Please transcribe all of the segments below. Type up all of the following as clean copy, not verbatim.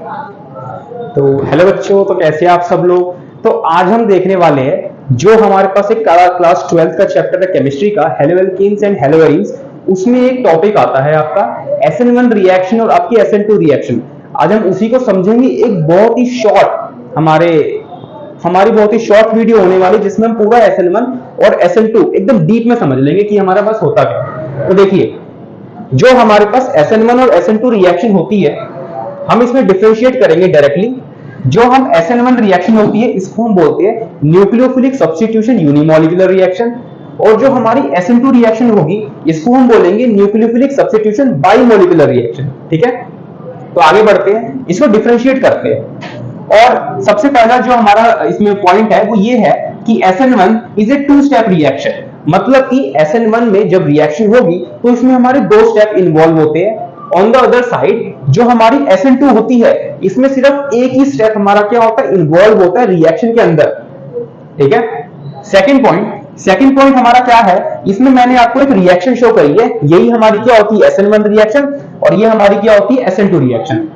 तो हेलो बच्चों, तो कैसे हैं आप सब लोग। तो आज हम देखने वाले हैं जो हमारे पास एक क्लास 12th का चैप्टर है केमिस्ट्री का, हेलोएल्कीन्स एंड हेलोएरीन्स। उसमें एक टॉपिक आता है आपका SN1 रिएक्शन और आपकी SN2 रिएक्शन। आज हम उसी को समझेंगे। एक बहुत ही शॉर्ट हमारी बहुत ही शॉर्ट वीडियो होने वाली, जिसमें हम पूरा SN1 और SN2 एकदम डीप में समझ लेंगे कि हमारे पास होता क्या है। तो देखिए, जो हमारे पास SN1 और SN2 रिएक्शन होती है, हम इसमें डिफरेंशिएट करेंगे डायरेक्टली। जो हम SN1 रिएक्शन होती है, इसको हम बोलते हैं न्यूक्लियोफिलिक सब्स्टिट्यूशन यूनिमॉलिक्यूलर रिएक्शन। और जो हमारी SN2 रिएक्शन होगी, इसको हम बोलेंगे न्यूक्लियोफिलिक सब्स्टिट्यूशन बाइमॉलिक्यूलर रिएक्शन। ठीक है, तो आगे बढ़ते हैं, इसको डिफरेंशिएट करते हैं। और सबसे पहला जो हमारा इसमें पॉइंट है वो ये है कि SN1 is a two step reaction. मतलब कि SN1 में जब रिएक्शन होगी तो इसमें हमारे दो स्टेप इन्वॉल्व होते हैं। ऑन द अदर साइड जो हमारी SN2 होती है, इसमें सिर्फ एक ही स्टेप हमारा क्या होता है, इन्वॉल्व होता है रिएक्शन के अंदर। ठीक है, सेकंड पॉइंट हमारा क्या है, इसमें मैंने आपको एक रिएक्शन शो करी है। यही हमारी क्या होती है, SN1 रिएक्शन, और ये हमारी क्या होती है, SN2 रिएक्शन।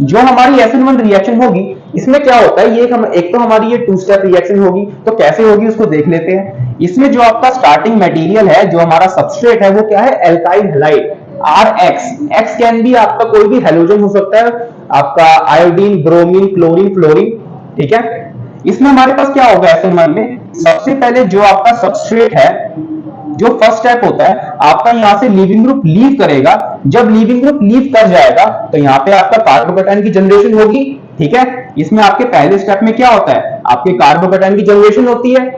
जो हमारी SN1 रिएक्शन होगी, इसमें क्या होता है, ये एक तो हमारी ये टू स्टेप रिएक्शन होगी। तो कैसे होगी उसको देख लेते हैं। इसमें जो आपका स्टार्टिंग मटेरियल है, जो हमारा सबस्ट्रेट है, वो क्या है, alkyl halide RX। X can भी आपका कोई भी हैलोजन हो सकता है, आपका आयोडीन, ब्रोमीन, क्लोरीन, फ्लोरीन। ठीक है, इसमें हमारे पास क्या होगा SN1 में, सबसे पहले जो आपका सबस्ट्रेट है, जो फर्स्ट स्टेप होता है आपका, यहां से लीविंग ग्रुप लीव करेगा। जब लीविंग ग्रुप लीव कर जाएगा तो यहाँ पे आपका कार्बोकैटायन की जनरेशन होगी। ठीक है, इसमें आपके पहले स्टेप में क्या होता है, आपके कार्बोकैटायन की जनरेशन होती है।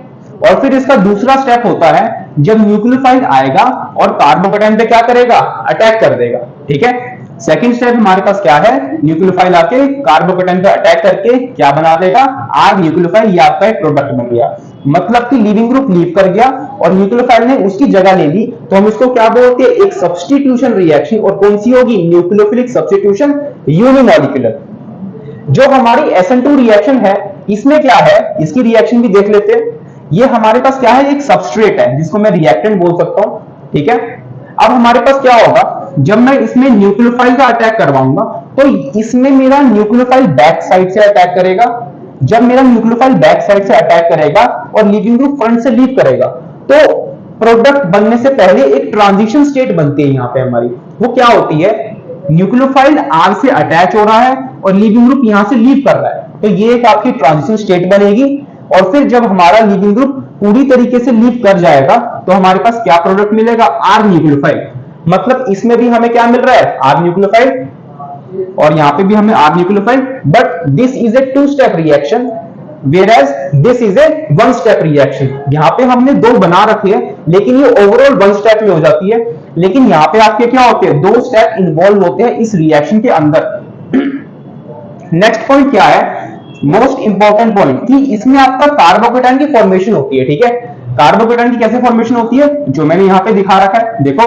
और फिर इसका दूसरा स्टेप होता है जब न्यूक्लियोफाइल आएगा और कार्बोकैटायन पे क्या करेगा, अटैक कर देगा। ठीक है, सेकंड स्टेप हमारे पास क्या है, न्यूक्लियोफाइल आके कार्बोकैटायन पे अटैक करके क्या बना देगा, आर न्यूक्लियोफाइल। ये आपका एक प्रोडक्ट बन गया। मतलब कि लीविंग ग्रुप लीव कर गया और न्यूक्लियोफाइल ने उसकी जगह ले ली, तो हम इसको क्या बोलते हैं, एक सब्स्टिट्यूशन रिएक्शन। और कौन सी होगी, न्यूक्लियोफिलिक सब्स्टिट्यूशन यूनिमॉलिक्यूलर। जो हमारी SN2 रिएक्शन है, इसमें क्या है, इसकी रिएक्शन भी देख लेते हैं। ये हमारे पास क्या है, एक सबस्ट्रेट है जिसको मैं रिएक्टेंट बोल सकता हूं। ठीक है, अब हमारे पास क्या होगा, जब मैं इसमें न्यूक्लियोफाइल का अटैक करवाऊंगा तो इसमें मेरा न्यूक्लियोफाइल बैक साइड से अटैक करेगा। जब मेरा न्यूक्लियोफाइल बैक साइड से अटैक करेगा और लीविंग ग्रुप फ्रंट से लीव करेगा, तो प्रोडक्ट बनने से पहले एक ट्रांजिशन स्टेट बनती है यहाँ पे हमारी। वो क्या होती है, न्यूक्लियोफाइल आर से अटैच हो रहा है और लीविंग ग्रुप यहां से लीव कर रहा है, तो ये एक आपकी ट्रांजिशन स्टेट बनेगी। और फिर जब हमारा लीविंग ग्रुप पूरी तरीके से लीव कर जाएगा तो हमारे पास क्या प्रोडक्ट मिलेगा, आर न्यूक्लियोफाइल। मतलब इसमें भी हमें क्या मिल रहा है, आर न्यूक्लियोफाइल, और यहां पे भी हमें आर nucleophile. But this is a two step reaction, whereas this is a one step reaction। यहां पे हमने दो बना रखे हैं, लेकिन ये ओवरऑल वन स्टेप में हो जाती है। लेकिन यहां पे आपके क्या होते हैं, दो स्टेप इन्वॉल्व होते हैं इस रिएक्शन के अंदर। नेक्स्ट पॉइंट क्या है, मोस्ट इंपॉर्टेंट पॉइंट, कि इसमें आपका कार्बोकैटायन की फॉर्मेशन होती है। ठीक है, कार्बोकैटायन की कैसे फॉर्मेशन होती है, जो मैंने यहां पे दिखा रखा है, देखो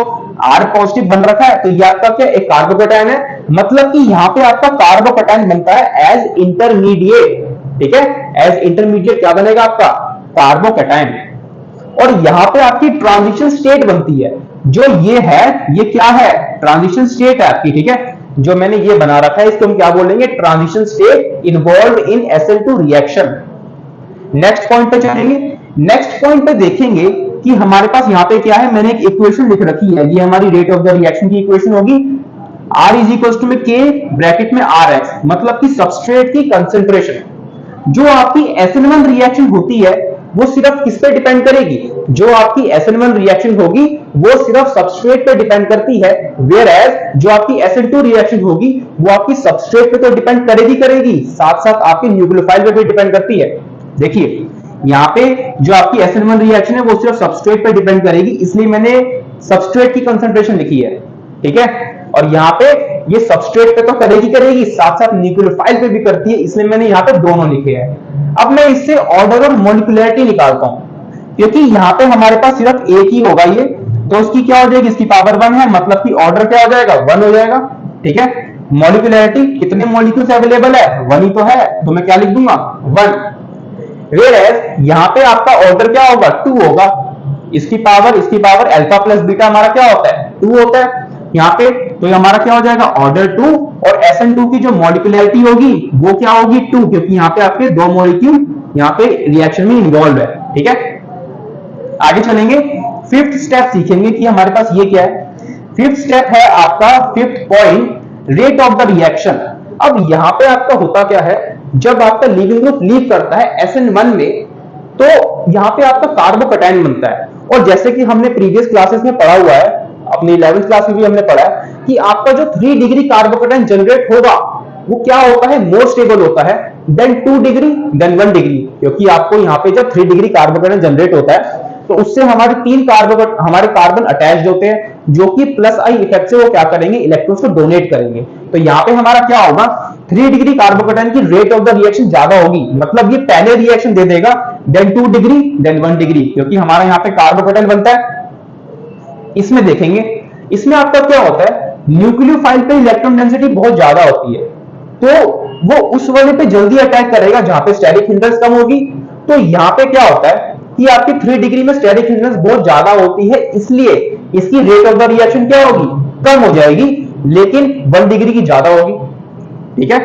R पॉजिटिव बन रखा है, तो ये आपका क्या, एक कार्बोकैटायन है। मतलब कि यहां पे आपका कार्बोकैटायन बनता है एज इंटरमीडिएट। ठीक है, एज इंटरमीडिएट क्या बनेगा आपका, कार्बोकैटायन। और यहां पे आपकी ट्रांजिशन स्टेट बनती है, जो ये है, ये क्या है, ट्रांजिशन स्टेट है आपकी। ठीक है, जो मैंने ये बना रखा है, इसको हम क्या बोलेंगे, transition state involve in SN2 reaction. Next point पे चलेंगे। नेक्स्ट पॉइंट पे देखेंगे कि हमारे पास यहाँ पे क्या है, मैंने एक इक्वेशन लिख रखी है, ये हमारी रेट ऑफ द रिएक्शन की इक्वेशन होगी। R इज इक्वल टू में K ब्रैकेट में RX, मतलब कि सबस्ट्रेट की कंसेंट्रेशन। जो आपकी SN1 रिएक्शन होती है वो सिर्फ किस पे डिपेंड करेगी, जो आपकी SN1 रिएक्शन होगी वो सिर्फ सबस्ट्रेट पे डिपेंड करती है। वेयर एज जो आपकी SN2 रिएक्शन होगी वो आपकी सबस्ट्रेट पे तो डिपेंड करेगी, साथ साथ आपकी न्यूक्लियोफाइल पे भी डिपेंड करती है। देखिए यहाँ पे जो आपकी SN1 रिएक्शन है वो सिर्फ सबस्ट्रेट पे डिपेंड करेगी, इसलिए मैंने सबस्ट्रेट की कंसेंट्रेशन लिखी है। ठीक है, और यहाँ पे ये सबस्ट्रेट पे तो करेगी, साथ साथ न्यूक्लियोफाइल पे भी करती है, इसलिए मैंने यहाँ पे दोनों लिखे हैं। अब मैं इससे ऑर्डर और मॉलिक्यूलरिटी निकालता हूं, क्योंकि यहाँ पे हमारे पास सिर्फ एक ही होगा ये, तो इसकी क्या हो जाएगी, इसकी पावर 1 है, मतलब कि ऑर्डर क्या हो जाएगा, 1 हो जाएगा। ठीक है, मॉलिक्यूलरिटी, कितने मॉलिक्यूल्स अवेलेबल है, 1 ही तो है, तो मैं क्या लिख दूंगा, 1। वेयर यहाँ पे आपका ऑर्डर क्या होगा, 2 होगा। इसकी पावर अल्फा प्लस बीटा हमारा क्या होता है, 2 होता है। यहाँ पे, तो ये हमारा क्या हो जाएगा ऑर्डर 2, और SN2 की जो मॉलिक्यूलरिटी होगी वो क्या होगी 2, क्योंकि यहाँ पे आपके दो मॉलिक्यूल यहाँ पे रिएक्शन में इन्वॉल्व है। ठीक है, आगे चलेंगे, फिफ्थ स्टेप सीखेंगे कि हमारे पास ये क्या है। फिफ्थ स्टेप है आपका, fifth point, rate of the reaction. अब यहाँ पे आपका होता क्या है, जब आपका लीविंग ग्रुप लीव करता है SN1 में, तो यहाँ पे आपका कार्बोकैटायन बनता है। और जैसे कि हमने प्रीवियस क्लासेस में पढ़ा हुआ है, अपनी 11th क्लास में भी हमने पढ़ा है कि आपका जो 3 डिग्री कार्बोकैटायन जनरेट होगा वो क्या होता है, मोर स्टेबल होता है देन 2 डिग्री देन 1 डिग्री, क्योंकि आपको यहाँ पे जब 3 डिग्री कार्बोकैटायन जनरेट होता है तो उससे हमारे हमारे कार्बन अटैच्ड होते हैं, जो कि प्लस आई इफेक्ट से वो क्या करेंगे, इलेक्ट्रॉन्स को डोनेट करेंगे। तो यहाँ पे हमारा क्या होगा, 3 डिग्री कार्बोकैटायन की रेट ऑफ द रिएक्शन ज्यादा होगी, मतलब ये पहले रिएक्शन दे देगा देन 2 डिग्री देन 1 डिग्री, क्योंकि हमारा यहाँ पे कार्बोकैटायन बनता है। इसमें देखेंगे, इसमें आपका क्या होता है, न्यूक्लियोफाइल पे इलेक्ट्रॉन डेंसिटी बहुत ज्यादा होती है, तो वो उस वाले पे जल्दी अटैक करेगा जहां पे स्टेरिक हिंड्रेंस कम होगी। तो यहाँ पे क्या होता है कि आपकी 3 डिग्री में स्टेरिक हिंड्रेंस बहुत ज्यादा होती है, इसलिए इसकी रेट ऑफ द रिएक्शन क्या होगी, कम हो जाएगी, लेकिन 1 डिग्री की ज्यादा होगी। ठीक है,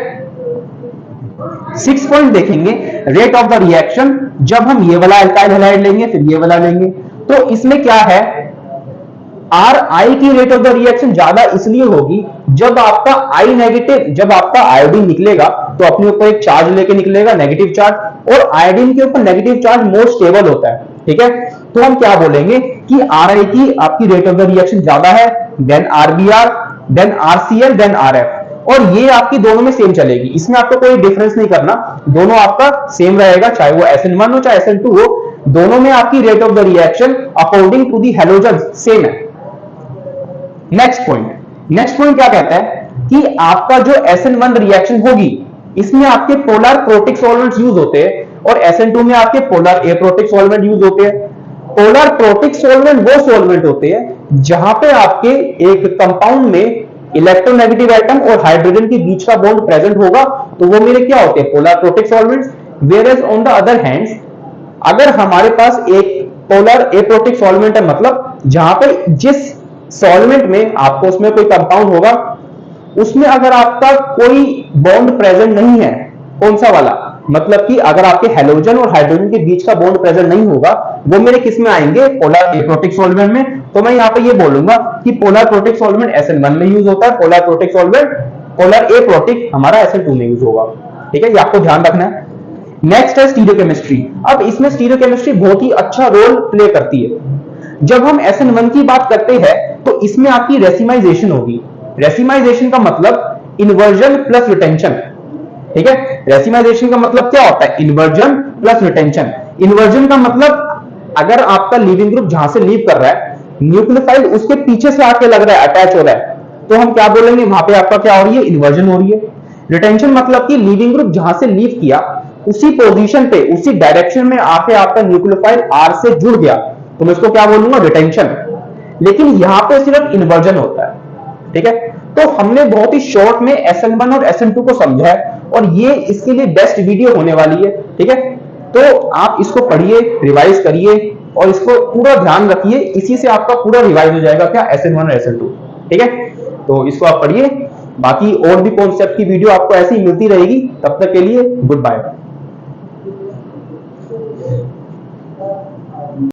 6 पॉइंट देखेंगे, रेट ऑफ द रिएक्शन, जब हम ये वाला एल्काइल हैलाइड लेंगे फिर ये वाला लेंगे, तो इसमें क्या है, RI की रेट ऑफ द रिएक्शन ज्यादा इसलिए होगी जब आपका I नेगेटिव, जब आपका आयोडीन निकलेगा तो अपने ऊपर एक चार्ज लेके निकलेगा, नेगेटिव चार्ज, और आयोडीन के ऊपर नेगेटिव चार्ज मोर स्टेबल होता है। ठीक है, तो हम क्या बोलेंगे कि RI की आपकी रेट ऑफ द रिएक्शन ज्यादा है then RBr then RCl then RF, और ये आपकी दोनों में सेम चलेगी, इसमें आपको कोई डिफरेंस नहीं करना, दोनों आपका सेम रहेगा, चाहे वो SN1 हो चाहे SN2 हो, दोनों में आपकी rate of the reaction according to the halogen same है। नेक्स्ट पॉइंट क्या कहता है कि आपका जो SN1 रिएक्शन होगी इसमें आपके पोलर प्रोटिक सॉल्वेंट्स यूज होते हैं, और SN2 में आपके पोलर एप्रोटिक सॉल्वेंट यूज होते हैं। पोलर प्रोटिक सॉल्वेंट वो सॉल्वेंट होते हैं जहां पे आपके एक कंपाउंड में इलेक्ट्रोनेगेटिव एटम और हाइड्रोजन के बीच का बॉन्ड प्रेजेंट होगा, तो वो मेरे क्या होते हैं, polar protic solvents. Whereas on the other hands, अगर हमारे पास एक पोलर एप्रोटिक सॉल्वेंट है, मतलब जहां पे जिस सॉल्वेंट में आपको उसमें कोई कंपाउंड होगा, उसमें अगर आपका कोई बॉन्ड प्रेजेंट नहीं है, कौन सा वाला, मतलब कि अगर आपके हैलोजन और हाइड्रोजन के बीच का बॉन्ड प्रेजेंट नहीं होगा, वो मेरे किस में आएंगे, पोलर एप्रोटिक सॉल्वेंट में। तो मैं यहाँ पे ये बोलूंगा कि पोलर प्रोटिक सॉल्वेंट SN1 में यूज होता है, polar protic solvent, polar aprotic हमारा SN2 में यूज होगा। ठीक है, ये आपको ध्यान रखना है। नेक्स्ट है स्टीरियोकेमिस्ट्री। अब इसमें स्टीरियोकेमिस्ट्री बहुत ही अच्छा रोल प्ले करती है। जब हम SN1 की बात करते हैं तो इसमें आपकी रेसिमाइजेशन होगी। रेसिमाइजेशन का मतलब इन्वर्जन प्लस रिटेंशन। ठीक है, रेसिमाइजेशन का मतलब क्या होता है, इन्वर्जन प्लस रिटेंशन। इन्वर्जन का मतलब अगर आपका लीविंग ग्रुप जहां से लीव कर रहा है, न्यूक्लियोफाइल उसके पीछे से आके लग रहा है, अटैच हो रहा है, तो हम क्या बोलेंगे, वहां पे आपका क्या हो रही है, इन्वर्जन हो रही है। रिटेंशन मतलब कि लीविंग ग्रुप जहां से लीव किया उसी पोजीशन पे, उसी डायरेक्शन में आके आपका न्यूक्लियोफाइल R से जुड़ गया, तो मैं इसको क्या बोलूंगा, रिटेंशन। लेकिन यहां पे सिर्फ इन्वर्जन होता है। ठीक है, तो हमने बहुत ही शॉर्ट में SN1 और SN2 को समझा है, और ये इसके लिए बेस्ट वीडियो होने वाली है। ठीक है, तो आप इसको पढ़िए, रिवाइज करिए और इसको पूरा ध्यान रखिए, इसी से आपका पूरा रिवाइज हो जाएगा क्या, SN1 और SN2। ठीक है, तो इसको आप पढ़िए, बाकी और भी कॉन्सेप्ट की वीडियो आपको ऐसे ही मिलती रहेगी। तब तक के लिए गुड बाय।